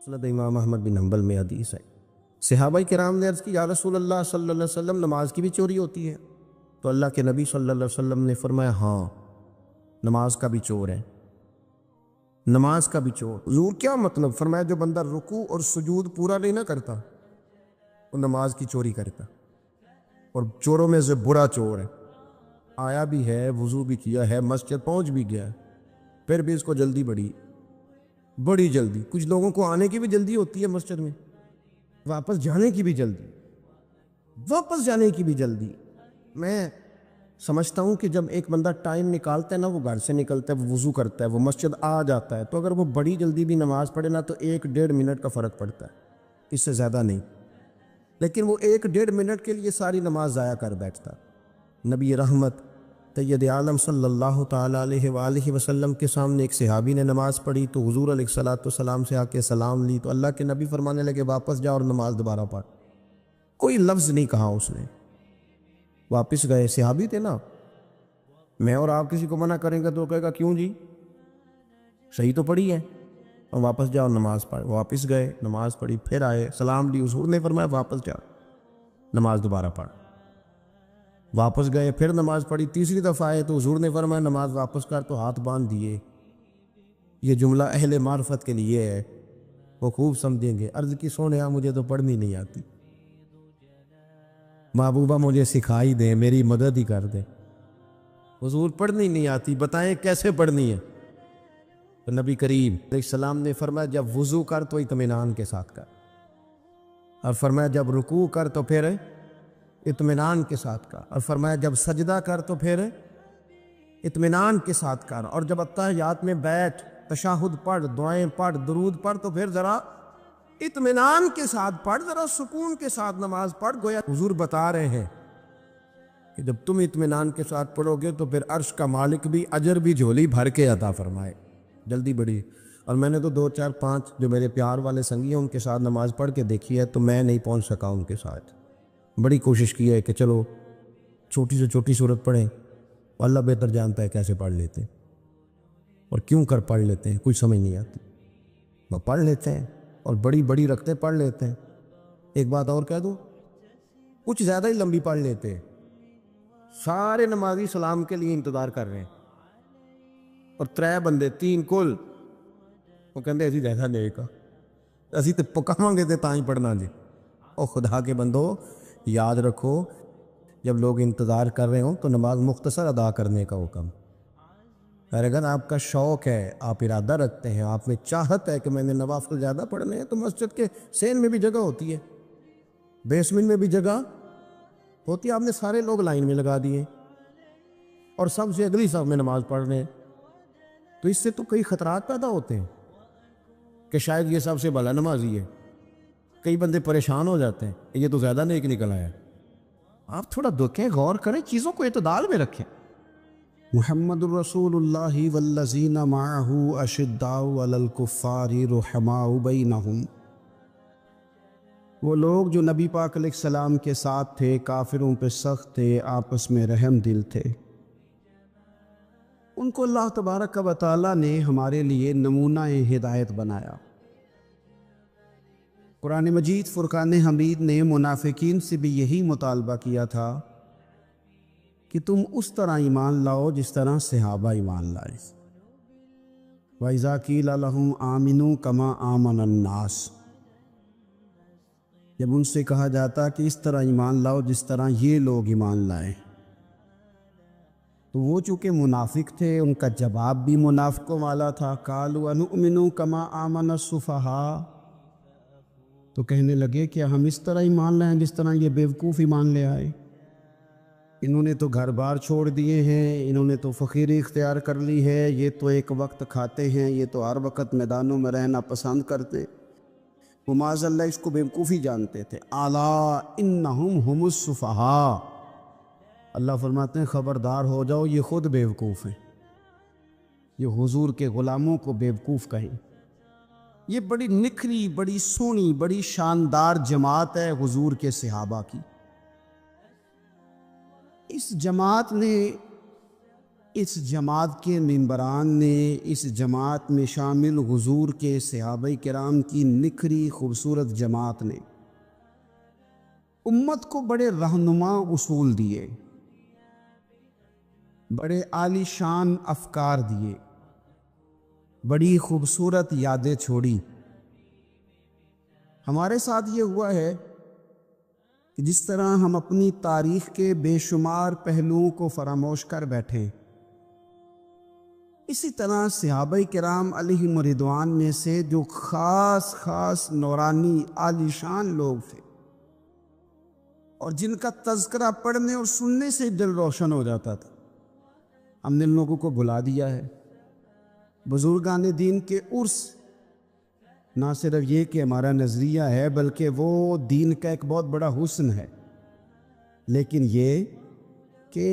مسند امام احمد بن حنبل میں حدیث ہے، صحابہ کرام نے عرض کی یا رسول اللہ صلی اللہ علیہ وسلم نماز کی بھی چوری ہوتی ہے؟ تو اللہ کے نبی صلی اللہ علیہ وسلم نے فرمایا ہاں، نماز کا بھی چور ہے، نماز کا بھی چور۔ حضور کیا مطلب؟ فرمایا جو بندہ رکوع اور سجود پورا نہیں نہ کرتا وہ نماز کی چوری کرتا، اور چوروں میں سے برا چور ہے، آیا بھی ہے، وضو بھی کیا ہے، مسجد پہنچ بھی گیا، پھر بھی اس کو جلدی بڑی جلدی۔ کچھ لوگوں کو آنے کی بھی جلدی ہوتی ہے مسجد میں، واپس جانے کی بھی جلدی۔ میں سمجھتا ہوں کہ جب ایک بندہ ٹائم نکالتا ہے نا، وہ گھر سے نکلتا ہے، وہ وضو کرتا ہے، وہ مسجد آ جاتا ہے، تو اگر وہ بڑی جلدی بھی نماز پڑھے نا تو 1-1.5 منٹ کا فرق پڑتا ہے، اس سے زیادہ نہیں۔ لیکن وہ 1-1.5 منٹ کے لیے ساری نماز ضائع کر بیٹھتا۔ نبی رحمت سید عالم صلی اللہ تعالیٰ علیہ وآلہ وسلم کے سامنے ایک صحابی نے نماز پڑھی تو حضور علیہ الصلاۃ سے آ کے سلام لی تو اللہ کے نبی فرمانے لگے واپس جاؤ اور نماز دوبارہ پڑھ۔ کوئی لفظ نہیں کہا اس نے، واپس گئے۔ صحابی تھے نا، میں اور آپ کسی کو منع کریں گے تو کہے گا کیوں جی، صحیح تو پڑھی ہے، اور واپس جاؤ نماز پڑھ۔ واپس گئے، نماز پڑھی، پھر آئے، سلام لی، حضور نے فرمایا واپس جاؤ نماز دوبارہ پڑھ۔ واپس گئے، پھر نماز پڑھی، تیسری دفعہ آئے تو حضور نے فرمایا نماز واپس کر، تو ہاتھ باندھ دیے۔ یہ جملہ اہل معرفت کے لیے ہے، وہ خوب سمجھیں گے۔ عرض کی سونیا مجھے تو پڑھنی نہیں آتی، محبوبہ مجھے سکھائی دیں، میری مدد ہی کر دیں۔ حضور پڑھنی نہیں آتی، بتائیں کیسے پڑھنی ہے؟ تو نبی کریم علیہ السلام نے فرمایا جب وضو کر تو اطمینان کے ساتھ کر، اور فرمایا جب رکوع کر تو پھر اطمینان کے ساتھ کر، اور فرمایا جب سجدہ کر تو پھر اطمینان کے ساتھ کر، اور جب اتحیات میں بیٹھ، تشہد پڑھ، دعائیں پڑھ، درود پڑھ تو پھر ذرا اطمینان کے ساتھ پڑھ، ذرا سکون کے ساتھ نماز پڑھ۔ گویا حضور بتا رہے ہیں کہ جب تم اطمینان کے ساتھ پڑھو گے تو پھر عرش کا مالک بھی اجر بھی جھولی بھر کے عطا فرمائے۔ جلدی بڑی۔ اور میں نے تو 2-4-5 جو میرے پیار والے سنگی ہیں ان کے ساتھ نماز پڑھ کے دیکھی ہے، تو میں نہیں پہنچ سکا ان کے ساتھ۔ بڑی کوشش کی ہے کہ چلو چھوٹی سے چھوٹی صورت پڑھیں، اللہ بہتر جانتا ہے کیسے پڑھ لیتے ہیں اور کیوں کر پڑھ لیتے ہیں، کچھ سمجھ نہیں آتی، وہ پڑھ لیتے ہیں اور بڑی رکھتے پڑھ لیتے ہیں۔ ایک بات اور کہہ دوں، کچھ زیادہ ہی لمبی پڑھ لیتے ہیں، سارے نمازی سلام کے لیے انتظار کر رہے ہیں اور 3 بندے 3 کل وہ کہتے اسی جیسا نہیں کا اسی تو پکاواں گے تاں ہی پڑھنا جی۔ اور خدا کے بندو یاد رکھو، جب لوگ انتظار کر رہے ہوں تو نماز مختصر ادا کرنے کا حکم۔ اور اگر آپ کا شوق ہے، آپ ارادہ رکھتے ہیں، آپ میں چاہت ہے کہ میں نے نوافل زیادہ پڑھنے ہیں، تو مسجد کے سین میں بھی جگہ ہوتی ہے، بیسمنٹ میں بھی جگہ ہوتی ہے، آپ نے سارے لوگ لائن میں لگا دیے اور سب سے اگلی صف میں نماز پڑھ رہے ہیں، تو اس سے تو کئی خطرات پیدا ہوتے ہیں کہ شاید یہ سب سے بھلا نمازی ہے۔ کئی بندے پریشان ہو جاتے ہیں، یہ تو زیادہ نیک نکل آیا۔ آپ تھوڑا دکھیں، غور کریں، چیزوں کو اعتدال میں رکھیں۔ محمد الرسول اللہ والذین معہ اشداء علی الکفار رحماء بینہم، وہ لوگ جو نبی پاک علیہ السلام کے ساتھ تھے، کافروں پہ سخت تھے، آپس میں رحم دل تھے۔ ان کو اللہ تبارک و تعالیٰ نے ہمارے لیے نمونہ ہدایت بنایا۔ قرآن مجید فرقان حمید نے منافقین سے بھی یہی مطالبہ کیا تھا کہ تم اس طرح ایمان لاؤ جس طرح صحابہ ایمان لائے۔ وَإِذَا قِيلَ لَهُمْ آمِنُوا كَمَا آمَنَ النَّاسُ، جب ان سے کہا جاتا کہ اس طرح ایمان لاؤ جس طرح یہ لوگ ایمان لائے، تو وہ چونکہ منافق تھے، ان کا جواب بھی منافقوں والا تھا۔ قَالُوا أَنُؤْمِنُ كَمَا آمَنَ السُّفَهَاءُ، تو کہنے لگے کہ ہم اس طرح ایمان لائیں جس طرح یہ بیوقوف ایمان لے آئے۔ انہوں نے تو گھر بار چھوڑ دیے ہیں، انہوں نے تو فقیری اختیار کر لی ہے، یہ تو ایک وقت کھاتے ہیں، یہ تو ہر وقت میدانوں میں رہنا پسند کرتے۔ وہ معاذ اللہ اس کو بیوقوفی جانتے تھے۔ الا انہم ہم السفہاء، اللہ فرماتے ہیں خبردار ہو جاؤ، یہ خود بیوقوف ہیں، یہ حضور کے غلاموں کو بیوقوف کہیں۔ یہ بڑی نکھری، بڑی سونی، بڑی شاندار جماعت ہے حضور کے صحابہ کی۔ اس جماعت نے اس جماعت کے ممبران نے، اس جماعت میں شامل حضور کے صحابہ کرام کی نکھری خوبصورت جماعت نے امت کو بڑے رہنما اصول دیے، بڑے عالی شان افکار دیے، بڑی خوبصورت یادیں چھوڑی۔ ہمارے ساتھ یہ ہوا ہے کہ جس طرح ہم اپنی تاریخ کے بے شمار پہلوؤں کو فراموش کر بیٹھے، اسی طرح صحابہ کرام علیہم رضوان میں سے جو خاص نورانی عالی شان لوگ تھے اور جن کا تذکرہ پڑھنے اور سننے سے دل روشن ہو جاتا تھا، ہم نے ان لوگوں کو بلا دیا ہے۔ بزرگان دین کے عرس نہ صرف یہ کہ ہمارا نظریہ ہے، بلکہ وہ دین کا ایک بہت بڑا حسن ہے، لیکن یہ کہ